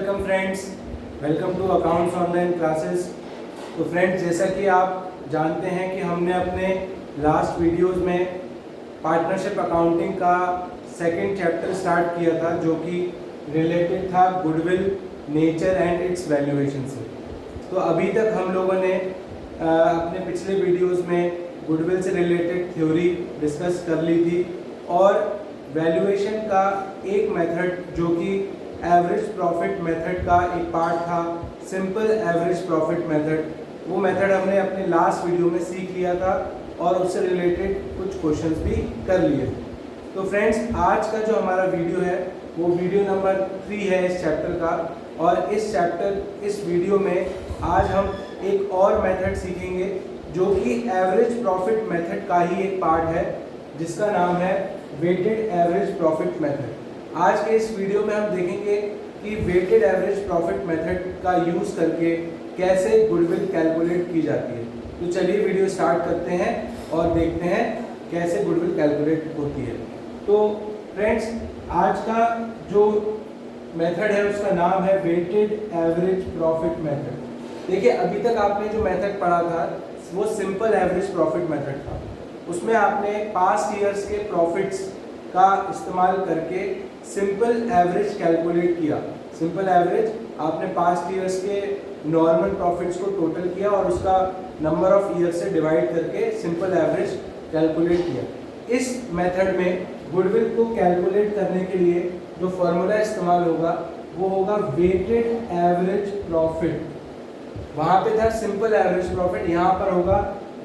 Welcome friends, welcome to accounts online classes. तो friends, जैसा कि आप जानते हैं कि हमने अपने लास्ट वीडियोस में पार्टनरशिप अकाउंटिंग का सेकंड चैप्टर स्टार्ट किया था, जो कि रिलेटेड था goodwill, nature and its valuation से। तो अभी तक हम लोगों ने अपने पिछले वीडियोस में गुडविल से रिलेटेड थ्योरी डिस्कस कर ली थी और वैल्यूएशन का एक मेथड जो कि एवरेज प्रॉफिट मेथड का एक पार्ट था, सिंपल एवरेज प्रॉफिट मेथड, वो मेथड हमने अपने लास्ट वीडियो में सीख लिया था और उससे रिलेटेड कुछ क्वेश्चंस भी कर लिए थे। तो फ्रेंड्स, आज का जो हमारा वीडियो है वो वीडियो नंबर 3 है इस चैप्टर का। और इस वीडियो में आज हम एक और मेथड सीखेंगे जो कि एवरेज प्रॉफिट मेथड का ही एक पार्ट है, जिसका नाम है वेटेड एवरेज प्रॉफिट मेथड। आज के इस वीडियो में हम देखेंगे कि वेटेड एवरेज प्रॉफिट मेथड का यूज़ करके कैसे गुडविल कैलकुलेट की जाती है। तो चलिए वीडियो स्टार्ट करते हैं और देखते हैं कैसे गुडविल कैलकुलेट होती है। तो फ्रेंड्स, आज का जो मेथड है उसका नाम है वेटेड एवरेज प्रॉफिट मेथड। देखिए, अभी तक आपने जो मेथड पढ़ा था वो सिंपल एवरेज प्रॉफिट मेथड था। उसमें आपने पास्ट ईयर्स के प्रॉफिट्स का इस्तेमाल करके सिंपल एवरेज कैलकुलेट किया। सिंपल एवरेज, आपने पास्ट ईयर्स के नॉर्मल प्रॉफिट्स को टोटल किया और उसका नंबर ऑफ ईयर से डिवाइड करके सिंपल एवरेज कैलकुलेट किया। इस मेथड में गुडविल को कैलकुलेट करने के लिए जो फॉर्मूला इस्तेमाल होगा वो होगा वेटेड एवरेज प्रॉफिट। वहाँ पे था सिंपल एवरेज प्रॉफिट, यहाँ पर होगा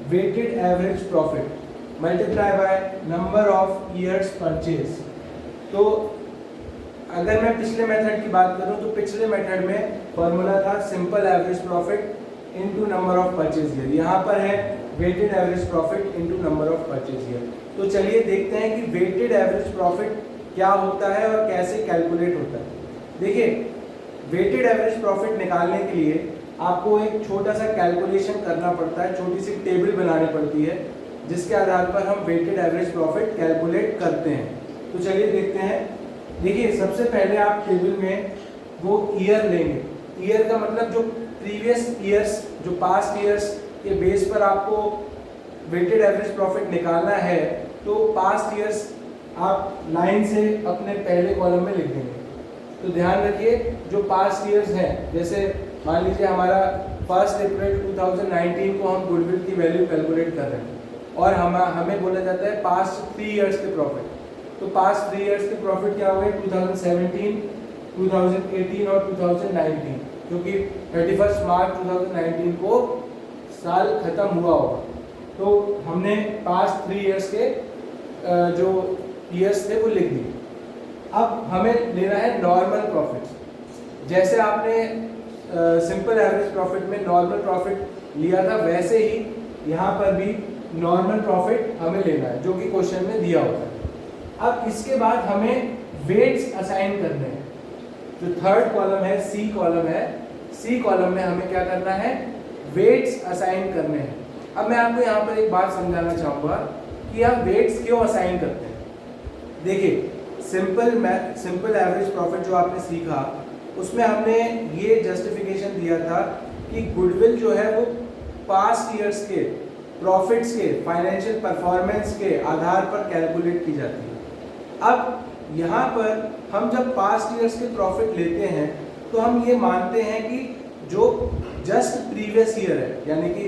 weighted average profit multiply by number of years purchase. तो अगर मैं पिछले मेथड की बात करूं तो पिछले मेथड में फॉर्मूला था simple average profit into number of purchase year. यहाँ पर है weighted average profit into number of purchase year. तो चलिए देखते हैं कि वेटेड एवरेज प्रॉफिट क्या होता है और कैसे कैलकुलेट होता है। देखिए, वेटेड एवरेज प्रॉफिट निकालने के लिए आपको एक छोटा सा कैलकुलेशन करना पड़ता है, छोटी सी टेबल बनानी पड़ती है जिसके आधार पर हम वेटेड एवरेज प्रॉफिट कैलकुलेट करते हैं। तो चलिए देखते हैं। देखिए, सबसे पहले आप टेबल में वो ईयर लेंगे। ईयर का मतलब जो प्रीवियस ईयर्स, जो पास्ट ईयर्स के बेस पर आपको वेटेड एवरेज प्रॉफिट निकालना है, तो पास्ट ईयर्स आप लाइन से अपने पहले कॉलम में लिख देंगे। तो ध्यान रखिए, जो पास्ट ईयर्स हैं, जैसे मान लीजिए हमारा 1 अप्रैल 2019 को हम गुडविल की वैल्यू कैलकुलेट कर रहे हैं और हमें बोला जाता है पास्ट 3 ईयर्स के प्रॉफिट। तो पास्ट 3 ईयर्स के प्रॉफिट क्या हो गए? 2017, 2018 और 2019, क्योंकि 31 मार्च 2019 को साल खत्म हुआ होगा। तो हमने पास्ट 3 ईयर्स के जो ईयर्स थे वो लिख दिए। अब हमें लेना है नॉर्मल प्रॉफिट। जैसे आपने सिंपल एवरेज प्रॉफिट में नॉर्मल प्रॉफिट लिया था, वैसे ही यहाँ पर भी नॉर्मल प्रॉफिट हमें लेना है, जो कि क्वेश्चन में दिया होता है। अब इसके बाद हमें वेट्स असाइन करने हैं। जो थर्ड कॉलम है, सी कॉलम है, सी कॉलम में हमें क्या करना है? वेट्स असाइन करने हैं। अब मैं आपको यहाँ पर एक बात समझाना चाहूँगा कि हम वेट्स क्यों असाइन करते हैं। देखिए, सिंपल एवरेज प्रॉफिट जो आपने सीखा, उसमें हमने ये जस्टिफिकेशन दिया था कि गुडविल जो है वो पास्ट ईयर्स के प्रॉफिट्स के, फाइनेंशियल परफॉर्मेंस के आधार पर कैलकुलेट की जाती है। अब यहाँ पर हम जब पास्ट ईयर्स के प्रॉफिट लेते हैं तो हम ये मानते हैं कि जो जस्ट प्रीवियस ईयर है, यानी कि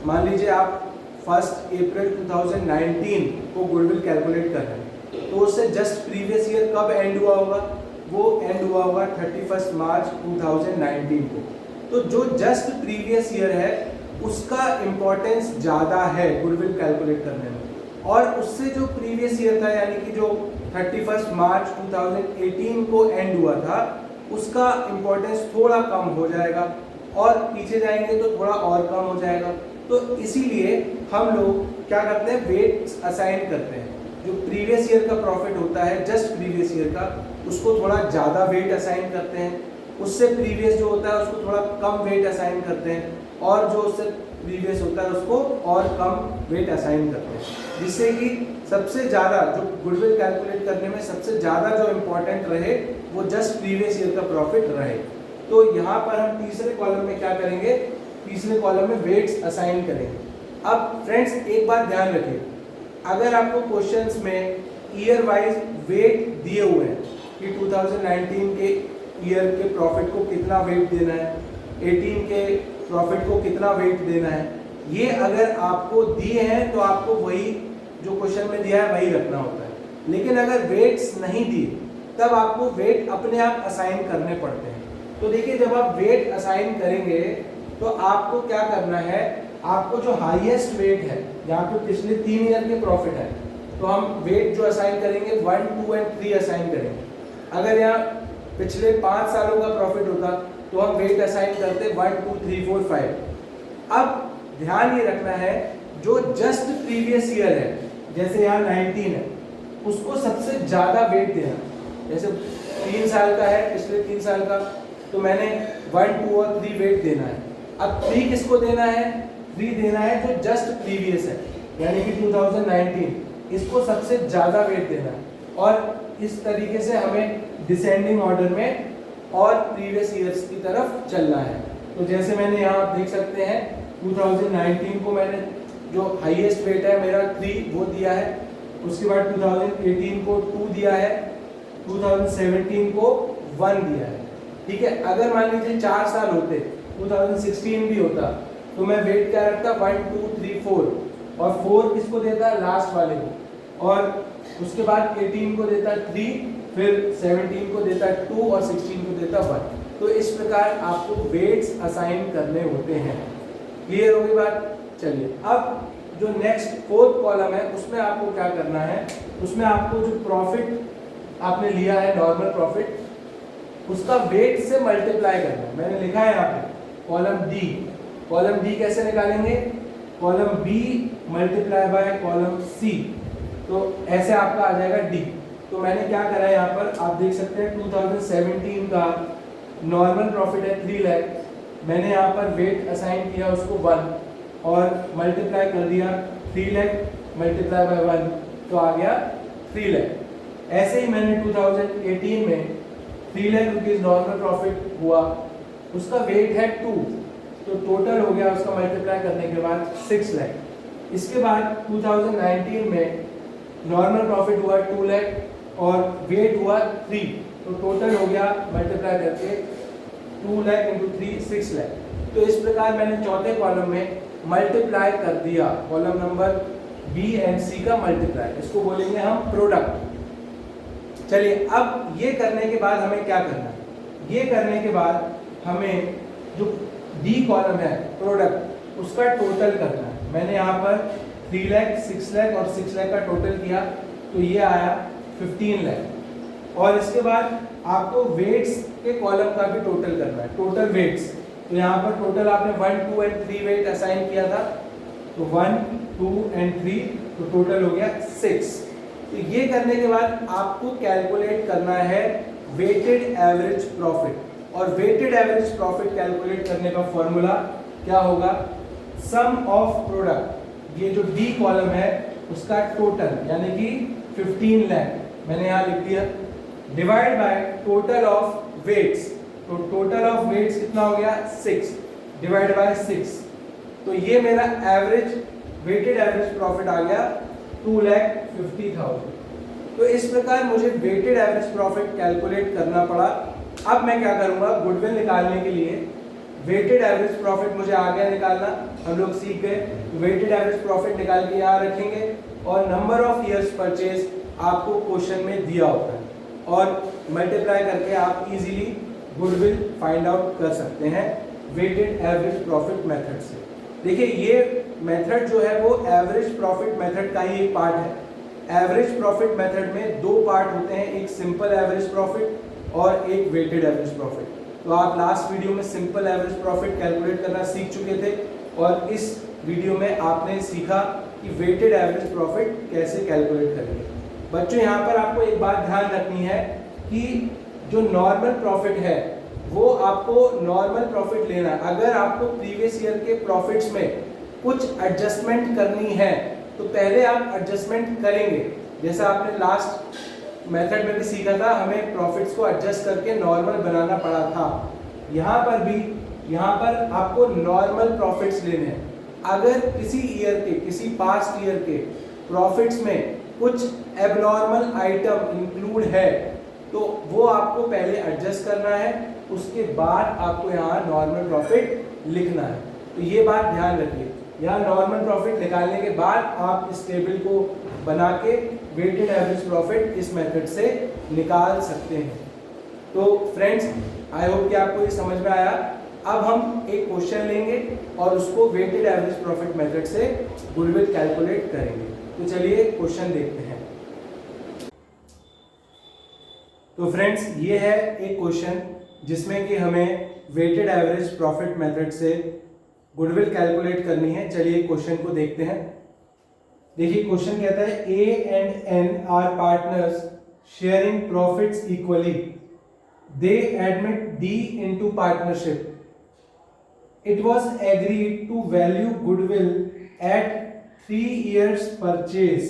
मान लीजिए आप 1 अप्रैल 2019 को गुडविल कैलकुलेट कर रहे हैं, तो उससे जस्ट प्रीवियस ईयर कब एंड हुआ होगा? वो एंड हुआ होगा 31 मार्च 2019 को। तो जो जस्ट प्रीवियस ईयर है उसका इम्पोर्टेंस ज़्यादा है गुडविल कैलकुलेट करने में, और उससे जो प्रीवियस ईयर था, यानी कि जो 31 मार्च 2018 को एंड हुआ था, उसका इम्पोर्टेंस थोड़ा कम हो जाएगा, और पीछे जाएंगे तो थोड़ा और कम हो जाएगा। तो इसीलिए हम लोग क्या करते हैं? वेट्स असाइन करते हैं। जो प्रीवियस ईयर का प्रॉफिट होता है, जस्ट प्रीवियस ईयर का, उसको थोड़ा ज़्यादा वेट असाइन करते हैं। उससे प्रीवियस जो होता है उसको थोड़ा कम वेट असाइन करते हैं, और जो उससे प्रीवियस होता है उसको और कम वेट असाइन करते हैं, जिससे कि सबसे ज़्यादा जो गुडविल कैलकुलेट करने में सबसे ज़्यादा जो इम्पोर्टेंट रहे वो जस्ट प्रीवियस ईयर का प्रॉफिट रहे। तो यहाँ पर हम तीसरे कॉलम में क्या करेंगे, तीसरे कॉलम में वेट्स असाइन करेंगे। अब फ्रेंड्स एक बात ध्यान रखिए, अगर आपको क्वेश्चंस में ईयर वाइज वेट दिए हुए हैं कि 2019 के ईयर के प्रॉफिट को कितना वेट देना है, 18 के प्रॉफिट को कितना वेट देना है, ये अगर आपको दिए हैं तो आपको वही जो क्वेश्चन में दिया है वही रखना होता है। लेकिन अगर वेट्स नहीं दिए तब आपको वेट अपने आप असाइन करने पड़ते हैं। तो देखिए जब आप वेट असाइन करेंगे तो आपको क्या करना है, आपको जो हाईएस्ट वेट है, यहाँ पे पिछले 3 ईयर के प्रॉफिट है, तो हम वेट जो असाइन करेंगे 1, 2 और 3 असाइन करेंगे। अगर यहाँ पिछले 5 सालों का प्रॉफिट होता तो हम वेट असाइन करते 1, 2, 3, 4, 5। अब ध्यान ये रखना है जो जस्ट प्रीवियस ईयर है, जैसे यहाँ 19 है, उसको सबसे ज्यादा वेट देना। जैसे 3 साल का है, पिछले 3 साल का, तो मैंने 1, 2 और 3 वेट देना है। अब 3 किसको देना है, 3 देना है जो जस्ट प्रीवियस है, यानी कि 2019, इसको सबसे ज्यादा वेट देना है। और इस तरीके से हमें डिसेंडिंग ऑर्डर में और प्रीवियस ईयर्स की तरफ चलना है। तो जैसे मैंने यहाँ आप देख सकते हैं 2019 को मैंने जो हाईएस्ट वेट है मेरा 3 वो दिया है, उसके बाद 2018 को 2 दिया है, 2017 को 1 दिया है। ठीक है, अगर मान लीजिए 4 साल होते, 2016 भी होता, तो मैं वेट क्या रखता 1, 2, 3, 4, और 4 किसको देता लास्ट वाले को, और उसके बाद 18 को देता 3, फिर 17 को देता 2 और 16 को देता 1। तो इस प्रकार आपको वेट्स असाइन करने होते हैं। क्लियर होगी बात? चलिए अब जो नेक्स्ट 4th कॉलम है उसमें आपको क्या करना है, उसमें आपको जो प्रॉफिट आपने लिया है नॉर्मल प्रॉफिट, उसका वेट से मल्टीप्लाई करना है। मैंने लिखा है यहाँ पे कॉलम डी। कॉलम डी कैसे निकालेंगे, column B multiply by column C, तो ऐसे आपका आ जाएगा डी। तो मैंने क्या करा है यहाँ पर आप देख सकते हैं 2017 का नॉर्मल प्रॉफिट है 3 लाख, मैंने यहाँ पर वेट असाइन किया उसको 1 और मल्टीप्लाई कर दिया 3 लाख मल्टीप्लाई बाय 1, तो आ गया 3 लाख। ऐसे ही मैंने 2018 में 3 लाख रुपीज नॉर्मल प्रॉफिट हुआ, उसका वेट है 2, तो टोटल हो गया उसका मल्टीप्लाई करने के बाद 6 लाख। इसके बाद 2019 में नॉर्मल प्रॉफिट हुआ 2 लाख और वेट हुआ 3, तो टोटल हो गया मल्टीप्लाई करके 2 लाख इंटू 3 6 लाख। तो इस प्रकार मैंने चौथे कॉलम में मल्टीप्लाई कर दिया, कॉलम नंबर बी एंड सी का मल्टीप्लाई, इसको बोलेंगे हम प्रोडक्ट। चलिए अब ये करने के बाद हमें क्या करना है, ये करने के बाद हमें जो डी कॉलम है प्रोडक्ट उसका टोटल करना है। मैंने यहाँ पर 3 लाख 6 लाख और 6 लाख का टोटल किया, तो ये आया 15 लाख। और इसके बाद आपको वेट्स के कॉलम का भी टोटल करना है, टोटल वेट्स। तो यहाँ पर टोटल आपने 1, 2 एंड 3 वेट असाइन किया था, तो 1, 2 एंड 3, तो टोटल हो गया 6। तो ये करने के बाद आपको कैलकुलेट करना है वेटेड एवरेज प्रॉफिट, और वेटेड एवरेज प्रॉफिट कैलकुलेट करने का फॉर्मूला क्या होगा, सम ऑफ प्रोडक्ट, ये जो डी कॉलम है उसका टोटल यानी कि 15 लाख मैंने यहाँ लिख दिया, divide by total of weights, तो टोटल ऑफ वेट्स कितना हो गया 6 डिवाइड बाय 6, तो ये मेरा एवरेज वेटेड एवरेज प्रॉफिट आ गया 2,50,000। तो इस प्रकार मुझे वेटेड एवरेज प्रॉफिट कैलकुलेट करना पड़ा। अब मैं क्या करूंगा, गुडविल निकालने के लिए वेटेड एवरेज प्रॉफिट मुझे आ गया निकालना, हम लोग सीख गए। वेटेड एवरेज प्रॉफिट निकाल के यहाँ रखेंगे, और नंबर ऑफ ईयर्स परचेज आपको क्वेश्चन में दिया होता है, और मल्टीप्लाई करके आप इजीली गुडविल फाइंड आउट कर सकते हैं वेटेड एवरेज प्रॉफिट मेथड से। देखिए ये मेथड जो है वो एवरेज प्रॉफिट मेथड का ही एक पार्ट है। एवरेज प्रॉफिट मेथड में 2 पार्ट होते हैं, एक सिंपल एवरेज प्रॉफिट और एक वेटेड एवरेज प्रॉफिट। तो आप लास्ट वीडियो में सिंपल एवरेज प्रॉफिट कैलकुलेट करना सीख चुके थे, और इस वीडियो में आपने सीखा कि वेटेड एवरेज प्रॉफिट कैसे कैलकुलेट करेंगे। बच्चों यहाँ पर आपको एक बात ध्यान रखनी है कि जो नॉर्मल प्रॉफिट है वो आपको नॉर्मल प्रॉफिट लेना है। अगर आपको प्रीवियस ईयर के प्रॉफिट्स में कुछ एडजस्टमेंट करनी है तो पहले आप एडजस्टमेंट करेंगे, जैसा आपने लास्ट मेथड में भी सीखा था, हमें प्रॉफिट्स को एडजस्ट करके नॉर्मल बनाना पड़ा था। यहाँ पर आपको नॉर्मल प्रॉफिट्स लेने हैं। अगर किसी ईयर के, किसी पास्ट ईयर के प्रॉफिट्स में कुछ एबनॉर्मल आइटम इंक्लूड है तो वो आपको पहले एडजस्ट करना है, उसके बाद आपको यहाँ नॉर्मल प्रॉफिट लिखना है। तो ये बात ध्यान रखिए, यहाँ नॉर्मल प्रॉफिट निकालने के बाद आप इस टेबल को बना के वेटेड एवरेज प्रॉफिट इस मेथड से निकाल सकते हैं। तो फ्रेंड्स, आई होप कि आपको ये समझ में आया। अब हम एक क्वेश्चन लेंगे और उसको वेटेड एवरेज प्रॉफिट मेथड से गुडविल कैलकुलेट करेंगे। तो चलिए क्वेश्चन देखते हैं। तो फ्रेंड्स, ये है एक क्वेश्चन जिसमें कि हमें वेटेड एवरेज प्रॉफिट मेथड से गुडविल कैलकुलेट करनी है। चलिए क्वेश्चन को देखते हैं। देखिए क्वेश्चन कहता है A and N are partners sharing profits equally, they admit D into partnership. It was agreed to value goodwill at 3 years purchase.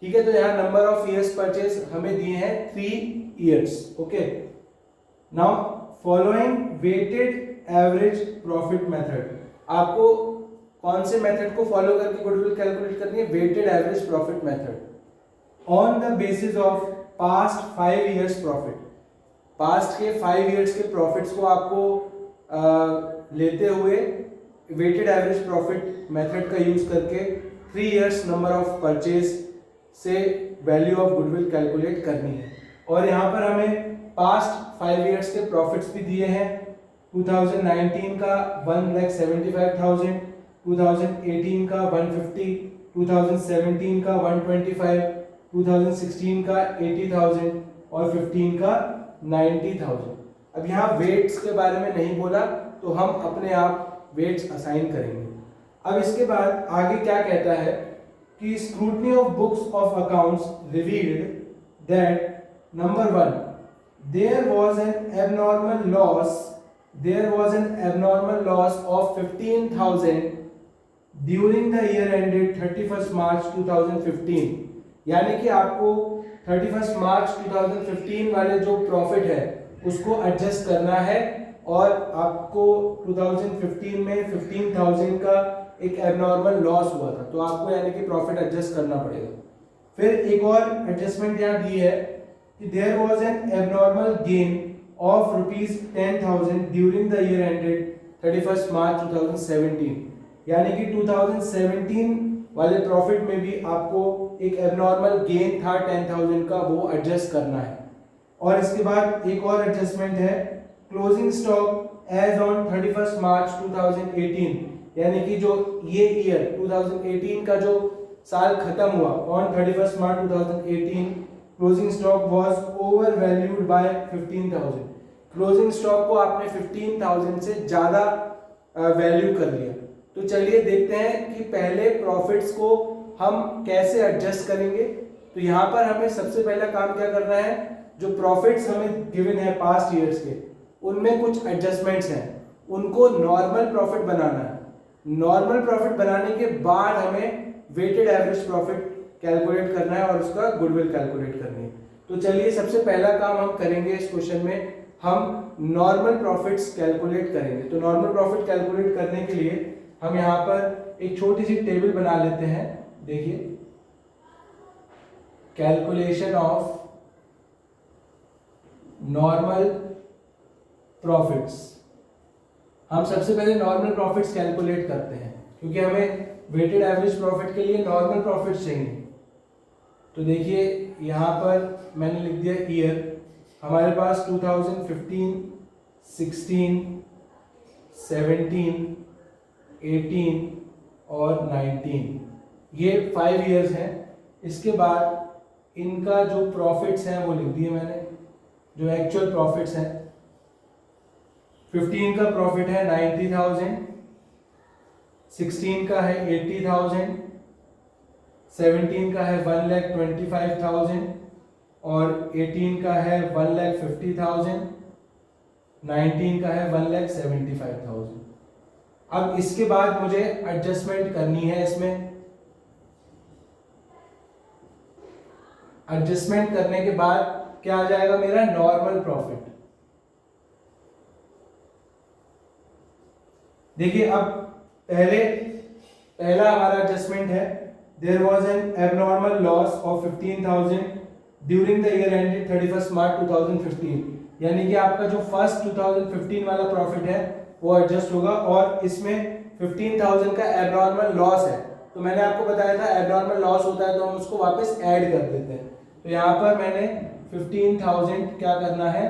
ठीक है, तो यहाँ नंबर ऑफ ईयर्स परचेज हमें दिए हैं 3 years. Okay, now following weighted average profit method, आपको कौन से मेथड को फॉलो करके गुडविल कैलकुलेट करनी है? Weighted average profit method on the basis of past 5 years profit. Past के 5 years के प्रॉफिट्स को आपको लेते हुए वेटेड एवरेज प्रॉफिट मेथड का यूज करके 3 years नंबर ऑफ परचेज से वैल्यू ऑफ गुडविल कैलकुलेट करनी है। और यहाँ पर हमें पास्ट 5 years के प्रॉफिट्स भी दिए हैं। 2019 का 1,75,000, 2018 का 150, 2017 का 125, 2016 का 80,000 और 15 का 90,000। अब यहाँ वेट्स के बारे में नहीं बोला तो हम अपने आप वेट्स असाइन करेंगे। अब इसके बाद आगे क्या कहता है कि scrutiny of books of accounts revealed that number 1, there was an abnormal loss of 15,000 during the year ended 31st March 2015। यानी कि आपको 31st March 2015 वाले जो प्रॉफिट है उसको एडजस्ट करना है और आपको 2015 में 15,000 का एक एबनॉर्मल लॉस हुआ था, तो आपको यानी कि प्रॉफिट एडजस्ट करना पड़ेगा। फिर एक और एडजस्टमेंट यहाँ दी है कि there was an abnormal gain of rupees 10,000 during the year ended 31st March 2017। यानी कि 2017 वाले प्रॉफिट में भी आपको एक एबनॉर्मल गेन था 10,000 का, वो एडजस्ट करना है। और इसके बाद एक और एडजस्टमेंट है, closing stock as on 31st March 2018, यानी कि जो ये ईयर 2018 का जो साल खत्म हुआ on 31st March 2018, closing stock was over valued bye 15,000। Closing stock को आपने 15,000 से ज्यादा वैल्यू कर लिया। तो चलिए देखते हैं कि पहले प्रॉफिट्स को हम कैसे एडजस्ट करेंगे। तो यहाँ पर हमें सबसे पहला काम क्या करना है, जो प्रॉफिट्स हमें गिवन है पास्ट ईयर्स के, उनमें कुछ एडजस्टमेंट्स हैं, उनको नॉर्मल प्रॉफिट बनाना है। नॉर्मल प्रॉफिट बनाने के बाद हमें वेटेड एवरेज प्रॉफिट कैलकुलेट करना है और उसका गुडविल कैलकुलेट करनी है। तो चलिए सबसे पहला काम हम करेंगे इस क्वेश्चन में, हम नॉर्मल प्रॉफिट्स कैलकुलेट करेंगे। तो नॉर्मल प्रॉफिट कैलकुलेट करने के लिए हम यहाँ पर एक छोटी सी टेबल बना लेते हैं। देखिए, कैलकुलेशन ऑफ नॉर्मल प्रॉफिट्स। हम सबसे पहले नॉर्मल प्रॉफिट्स कैलकुलेट करते हैं क्योंकि हमें वेटेड एवरेज प्रॉफिट के लिए नॉर्मल प्रॉफिट्स चाहिए। तो देखिए यहाँ पर मैंने लिख दिया ईयर, हमारे पास 2015, 16, 17, 18 और 19, ये 5 इयर्स हैं। इसके बाद इनका जो प्रॉफिट्स हैं वो लिख दिए मैंने, जो एक्चुअल प्रॉफिट्स हैं। 15 का प्रॉफिट है 90,000, 16 का है 80,000, 17 का है 1,25,000 और 18 का है 1,50,000, 19 का है 1,75,000। अब इसके बाद मुझे एडजस्टमेंट करनी है इसमें। एडजस्टमेंट करने के बाद क्या आ जाएगा मेरा नॉर्मल प्रॉफिट। देखिए अब पहला हमारा एडजस्टमेंट है, there was an abnormal loss of 15,000 during the year ended 31 March 2015, यानी कि आपका जो फर्स्ट 2015 वाला प्रॉफिट है वो एडजस्ट होगा और इसमें 15,000 का एबनॉर्मल लॉस है। तो मैंने आपको बताया था एबनॉर्मल लॉस होता है तो हम उसको वापस ऐड कर देते हैं। तो यहाँ पर मैंने 15,000 क्या करना है,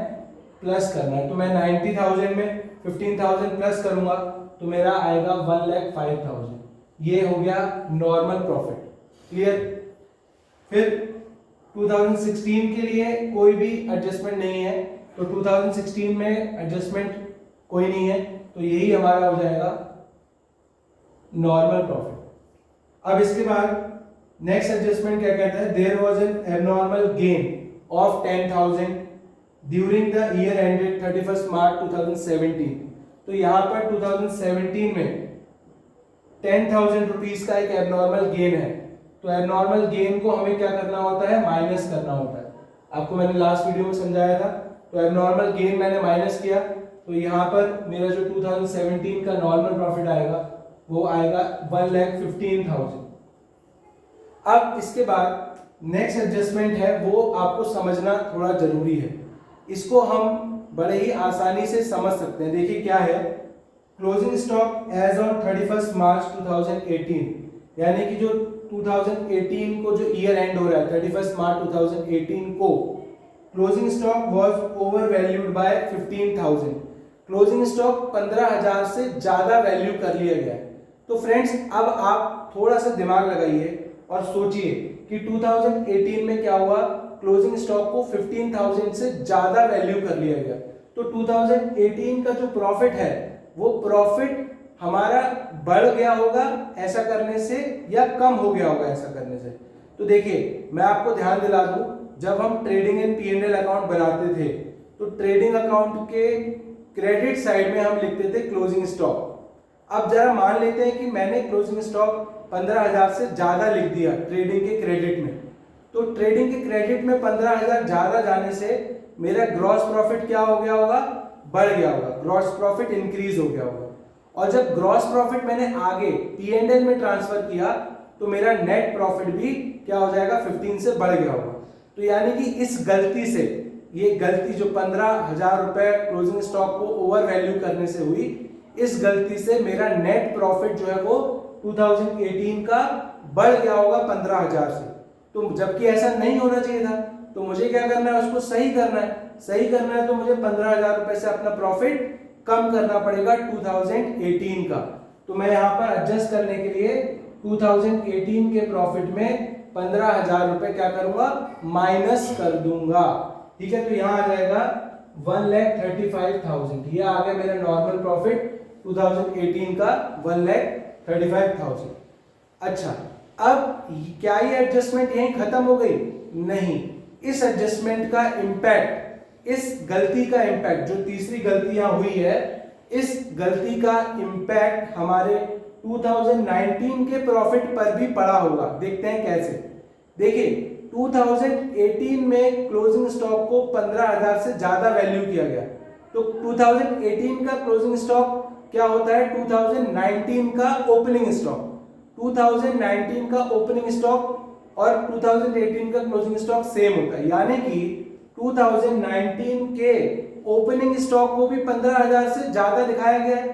प्लस करना है। तो मैं 90,000 में 15,000 प्लस करूंगा तो मेरा आएगा 1,05,000। ये हो गया नॉर्मल प्रॉफिट। क्लियर। फिर 2016 के लिए कोई भी एडजस्टमेंट नहीं है, तो 2016 में एडजस्टमेंट कोई नहीं है, तो यही हमारा हो जाएगा नॉर्मल प्रॉफिट। अब इसके बाद नेक्स्ट एडजस्टमेंट क्या कहता है, there was an abnormal gain of 10,000 during the year ended 31 March 2017। तो यहाँ पर 2017 में 10,000 रुपीज का एक एबनॉर्मल गेन है। तो एबनॉर्मल गेन को हमें क्या करना होता है, माइनस करना होता है। आपको मैंने लास्ट वीडियो में समझाया था। तो एबनॉर्मल गेन मैंने माइनस किया, तो यहाँ पर मेरा जो 2017 का नॉर्मल प्रॉफिट आएगा वो आएगा 1,15,000। अब इसके बाद नेक्स्ट एडजस्टमेंट है, वो आपको समझना थोड़ा जरूरी है। इसको हम बड़े ही आसानी से समझ सकते हैं। देखिए क्या है, क्लोजिंग स्टॉक एज ऑन 31 मार्च 2018, यानी कि जो 2018 को जो ईयर एंड हो रहा है 31 मार्च 2018 को, closing stock was over valued bye 15,000। Closing stock 15,000 से ज्यादा वैल्यू कर लिया गया है। तो फ्रेंड्स अब आप थोड़ा सा दिमाग लगाइए और सोचिए कि 2018 में क्या हुआ, क्लोजिंग स्टॉक को 15,000 से ज्यादा वैल्यू कर लिया गया। तो 2018 का जो प्रॉफिट है वो प्रॉफिट हमारा बढ़ गया होगा ऐसा करने से या कम हो गया होगा ऐसा करने से। तो देखिए मैं आपको ध्यान दिला दूं, जब हम ट्रेडिंग एंड P&L अकाउंट बनाते थे तो ट्रेडिंग अकाउंट के क्रेडिट साइड में हम लिखते थे क्लोजिंग स्टॉक। अब जरा मान लेते हैं कि मैंने क्लोजिंग स्टॉक 15,000 से ज्यादा लिख दिया ट्रेडिंग के क्रेडिट में, तो ट्रेडिंग के क्रेडिट में 15,000 ज्यादा जाने से मेरा ग्रॉस प्रॉफिट क्या हो गया होगा, बढ़ गया होगा, ग्रॉस प्रॉफिट इंक्रीज हो गया होगा। और जब ग्रॉस प्रॉफिट मैंने आगे P&L में ट्रांसफर किया तो मेरा नेट प्रॉफिट भी क्या हो जाएगा, 15 से बढ़ गया होगा। तो यानी कि इस गलती से, ये गलती जो 15,000 रुपए क्लोजिंग स्टॉक को ओवर वैल्यू करने से हुई, इस गलती से मेरा नेट प्रॉफिट जो है वो 2018 का बढ़ गया होगा 15,000 से। तो जबकि ऐसा नहीं होना चाहिए था, तो मुझे क्या करना है, उसको सही करना है। सही करना है तो मुझे 15,000 रुपए से अपना प्रॉफिट कम करना पड़ेगा 2018 का। तो मैं यहाँ पर एडजस्ट करने के लिए 2018 के प्रॉफिट में 15,000 रुपए क्या करूंगा, माइनस कर दूंगा। ठीक है, तो यहाँ आ जाएगा 1,35,000। ये आ गया मेरा नॉर्मल प्रॉफिट 2018 का 1,35,000। अच्छा, अब क्या ये एडजस्टमेंट यहीं खत्म हो गई? नहीं, इस एडजस्टमेंट का इंपैक्ट, इस गलती का इंपैक्ट, जो तीसरी गलती यहां हुई है, इस गलती का इंपैक्ट हमारे 2019 के प्रॉफिट पर भी पड़ा होगा। देखते हैं कैसे। देखिए 2018 में क्लोजिंग स्टॉक को 15,000 से ज्यादा वैल्यू किया गया, तो 2018 का क्लोजिंग स्टॉक क्या होता है, 2019 का ओपनिंग स्टॉक। 2019 का ओपनिंग स्टॉक और 2018 का क्लोजिंग स्टॉक सेम होता है, यानी कि 2019 के ओपनिंग स्टॉक को भी 15,000 से ज्यादा दिखाया गया है।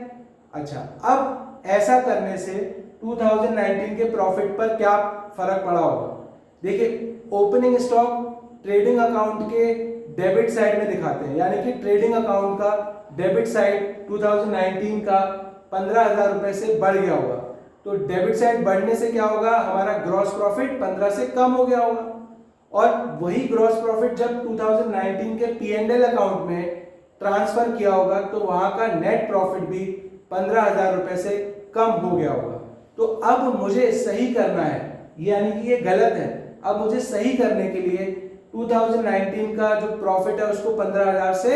अच्छा, अब ऐसा करने से 2019 के प्रॉफिट पर क्या फर्क पड़ा होगा? देखिए ओपनिंग स्टॉक ट्रेडिंग अकाउंट के डेबिट साइड में दिखाते हैं, यानी कि ट्रेडिंग अकाउंट का डेबिट साइड 2019 का 15,000 रुपए से बढ़ गया होगा। तो डेबिट साइड बढ़ने से क्या होगा, हमारा ग्रॉस प्रॉफिट 15 से कम हो गया होगा। और वही ग्रॉस प्रॉफिट जब 2019 के P&L अकाउंट में ट्रांसफर किया होगा तो वहां का नेट प्रॉफिट भी 15,000 रुपए से कम हो गया होगा। तो अब मुझे सही करना है, यानी कि ये गलत है। अब मुझे सही करने के लिए 2019 का जो प्रॉफिट है उसको 15,000 से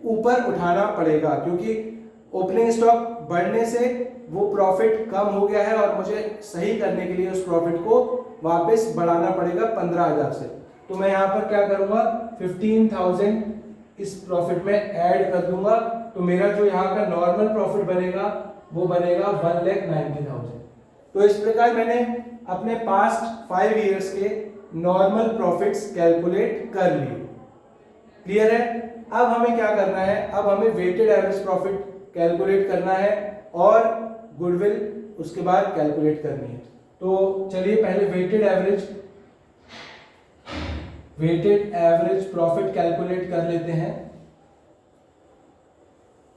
ऊपर उठाना पड़ेगा, क्योंकि ओपनिंग स्टॉक बढ़ने से वो प्रॉफिट कम हो गया है और मुझे सही करने के लिए उस प्रॉफिट को वापस बढ़ाना पड़ेगा 15,000 से। तो मैं यहाँ पर क्या करूंगा, 15,000 इस प्रॉफिट में ऐड कर दूंगा। तो मेरा जो यहाँ का नॉर्मल प्रॉफिट बनेगा वो बनेगा 1,90,000। तो इस प्रकार मैंने अपने पास्ट 5 ईयर्स के नॉर्मल प्रॉफिट्स कैलकुलेट कर लिए। क्लियर है? अब हमें क्या करना है, अब हमें वेटेड एवरेज प्रॉफिट कैलकुलेट करना है और गुडविल उसके बाद कैलकुलेट करनी है। तो चलिए पहले वेटेड एवरेज प्रॉफिट कैलकुलेट कर लेते हैं।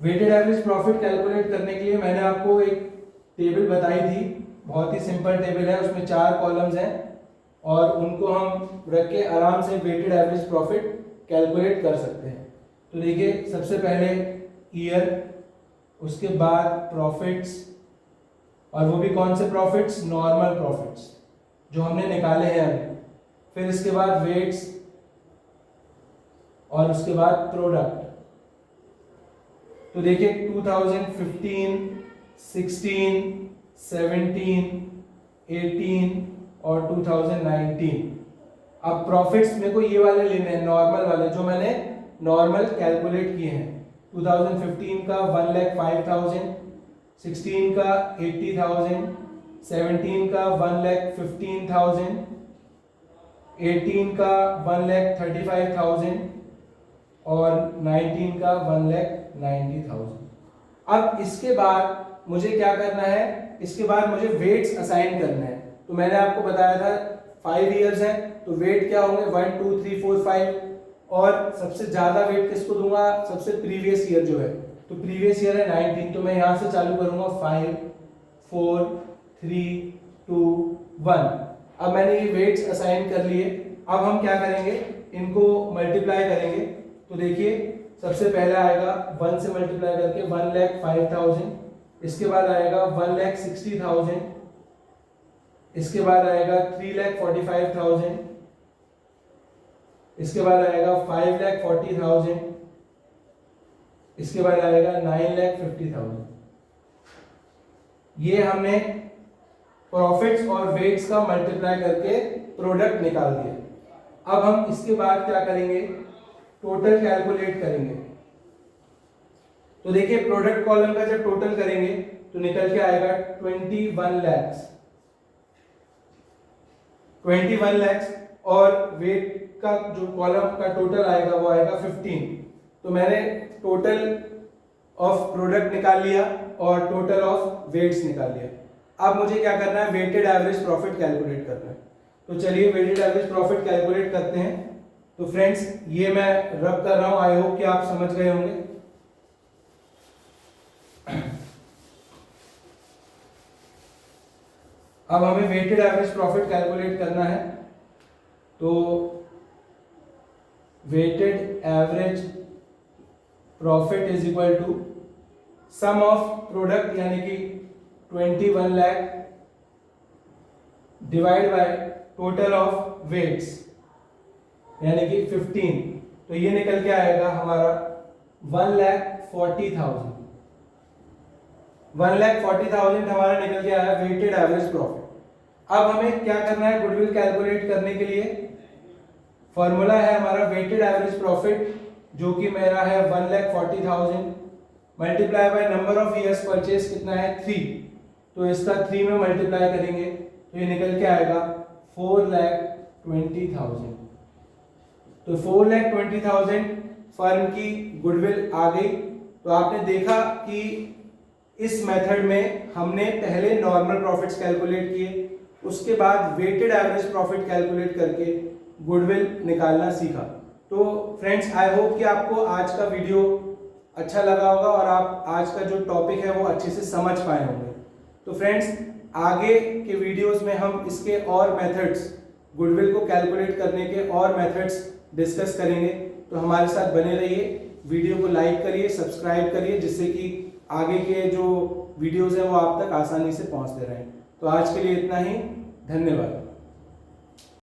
वेटेड एवरेज प्रॉफिट कैलकुलेट करने के लिए मैंने आपको एक टेबल बताई थी, बहुत ही सिंपल टेबल है, उसमें 4 कॉलम्स हैं और उनको हम रख के आराम से वेटेड एवरेज प्रॉफिट कैलकुलेट कर सकते हैं। तो देखिए सबसे पहले ईयर, उसके बाद प्रॉफिट्स, और वो भी कौन से प्रॉफिट्स, नॉर्मल प्रॉफिट्स जो हमने निकाले हैं अभी, फिर इसके बाद वेट्स और उसके बाद प्रोडक्ट। तो देखिए 2015, 16, 17, 18 और 2019। अब प्रॉफिट्स मेरे को ये वाले लेने हैं, नॉर्मल वाले जो मैंने नॉर्मल कैलकुलेट किए हैं। 2015 का 1,05,000, 16 का 80,000, 17 का 1,15,000, 18 का 1,35,000 और 19 का 1,90,000। अब इसके बाद मुझे क्या करना है, इसके बाद मुझे वेट्स असाइन करना है। तो मैंने आपको बताया था 5 इयर्स है, तो वेट क्या होंगे 1 2 3 4 5, और सबसे ज्यादा वेट किसको दूंगा, सबसे प्रीवियस ईयर जो है, तो प्रीवियस ईयर है 19, तो मैं यहां से चालू करूंगा 5 4 3 2 1। अब मैंने ये वेट्स असाइन कर लिए। अब हम क्या करेंगे, इनको मल्टीप्लाई करेंगे। तो देखिए सबसे पहला आएगा 1 से मल्टीप्लाई करके 1,05,000, इसके बाद आएगा 1,60,000, इसके बाद आएगा 3,45,000, इसके बाद आएगा 5,40,000, इसके बाद आएगा 9,50,000। ये हमने प्रॉफिट्स और वेट्स का मल्टीप्लाई करके प्रोडक्ट निकाल दिया। अब हम इसके बाद क्या करेंगे, टोटल कैलकुलेट करेंगे। तो देखिए प्रोडक्ट कॉलम का जब टोटल करेंगे तो निकल के आएगा 21 lakhs, 21 lakhs, और वेट का जो कॉलम का टोटल आएगा वो आएगा 15। तो मैंने टोटल ऑफ प्रोडक्ट निकाल लिया और टोटल ऑफ वेट्स निकाल लिया। अब मुझे क्या करना है, वेटेड एवरेज प्रॉफिट कैलकुलेट करना है। तो चलिए वेटेड एवरेज प्रॉफिट कैलकुलेट करते हैं। तो फ्रेंड्स ये मैं रब कर रहा हूं, आई होप कि आप समझ गए होंगे। अब हमें वेटेड एवरेज प्रॉफिट कैलकुलेट करना है। तो weighted average profit is equal to sum of product यानी कि 21 lakh divide by total of weights यानी कि 15। तो ये निकल के आएगा हमारा 1,40,000। 1,40,000 हमारा निकल के आया वेटेड एवरेज प्रॉफिट। अब हमें क्या करना है, गुडविल कैलकुलेट करने के लिए फॉर्मूला है हमारा वेटेड एवरेज प्रॉफिट, जो कि मेरा है 1,40,000 multiply by number of years purchase कितना है 3। तो इसका 3 में मल्टीप्लाई करेंगे तो ये निकल के आएगा 4,20,000। तो 4,20,000 फर्म की गुडविल आ गई। तो आपने देखा कि इस मेथड में हमने पहले नॉर्मल प्रॉफिट्स कैलकुलेट किए, उसके बाद वेटेड एवरेज प्रॉफिट कैलकुलेट करके गुडविल निकालना सीखा। तो फ्रेंड्स आई होप कि आपको आज का वीडियो अच्छा लगा होगा और आप आज का जो टॉपिक है वो अच्छे से समझ पाए होंगे। तो फ्रेंड्स आगे के वीडियोस में हम इसके और मेथड्स, गुडविल को कैलकुलेट करने के और मेथड्स डिस्कस करेंगे। तो हमारे साथ बने रहिए, वीडियो को लाइक करिए, सब्सक्राइब करिए, जिससे कि आगे के जो वीडियोस हैं वो आप तक आसानी से पहुंचते रहें। तो आज के लिए इतना ही, धन्यवाद।